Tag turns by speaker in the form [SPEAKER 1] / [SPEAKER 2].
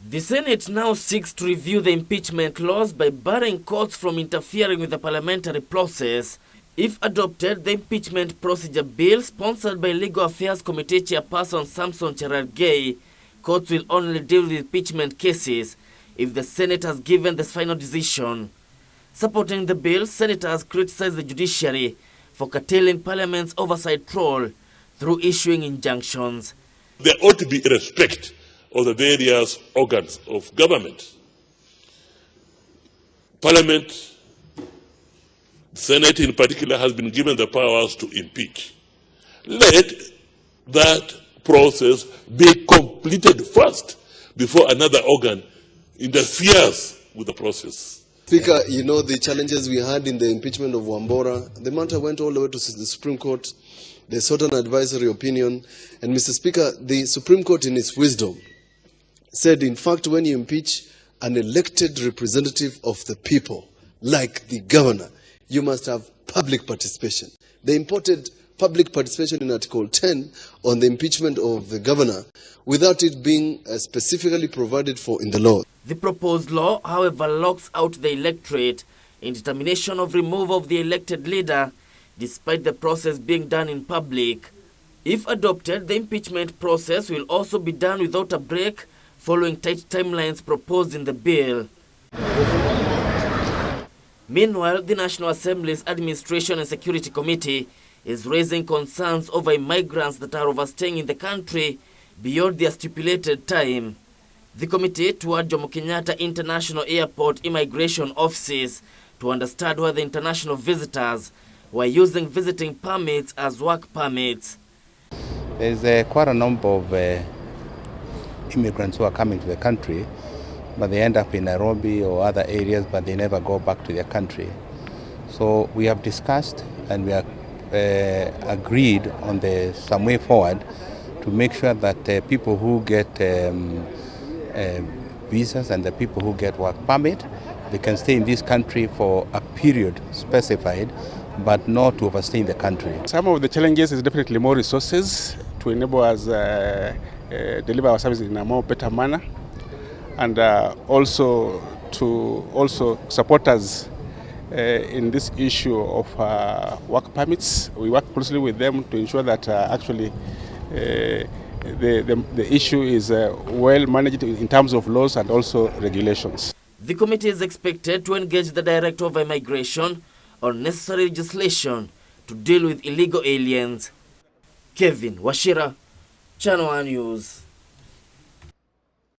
[SPEAKER 1] The Senate now seeks to review the impeachment laws by barring courts from interfering with the parliamentary process. If adopted, the impeachment procedure bill, sponsored by Legal Affairs Committee Chairperson Samson Cherargei, courts will only deal with impeachment cases if the Senate has given the final decision. Supporting the bill, senators criticized the judiciary for curtailing Parliament's oversight role through issuing injunctions.
[SPEAKER 2] There ought to be respect of the various organs of government. Parliament, Senate in particular, has been given the powers to impeach. Let that process be completed first before another organ interferes with the process.
[SPEAKER 3] Speaker, you know the challenges we had in the impeachment of Wambora. The matter went all the way to the Supreme Court. They sought an advisory opinion. And Mr. Speaker, the Supreme Court in its wisdom said, in fact, when you impeach an elected representative of the people, like the governor, you must have public participation. They imported public participation in Article 10 on the impeachment of the governor without it being specifically provided for in the law.
[SPEAKER 1] The proposed law, however, locks out the electorate in determination of removal of the elected leader, despite the process being done in public. If adopted, the impeachment process will also be done without a break, following tight timelines proposed in the bill. Meanwhile, the National Assembly's Administration and Security Committee is raising concerns over migrants that are overstaying in the country beyond their stipulated time. The committee toured Jomo Kenyatta International Airport immigration offices to understand whether international visitors were using visiting permits as work permits.
[SPEAKER 4] There's quite a number of immigrants who are coming to the country, but they end up in Nairobi or other areas, but they never go back to their country. So we have discussed and we have agreed on some way forward to make sure that people who get visas and the people who get work permit, they can stay in this country for a period specified, but not to overstay in the country.
[SPEAKER 5] Some of the challenges is definitely more resources to enable us deliver our services in a more better manner, and also to support us in this issue of work permits. We work closely with them to ensure that actually the issue is well managed in terms of laws and also regulations.
[SPEAKER 1] The committee is expected to engage the Director of Immigration on necessary legislation to deal with illegal aliens. Kevin Washira, Channel 1 News.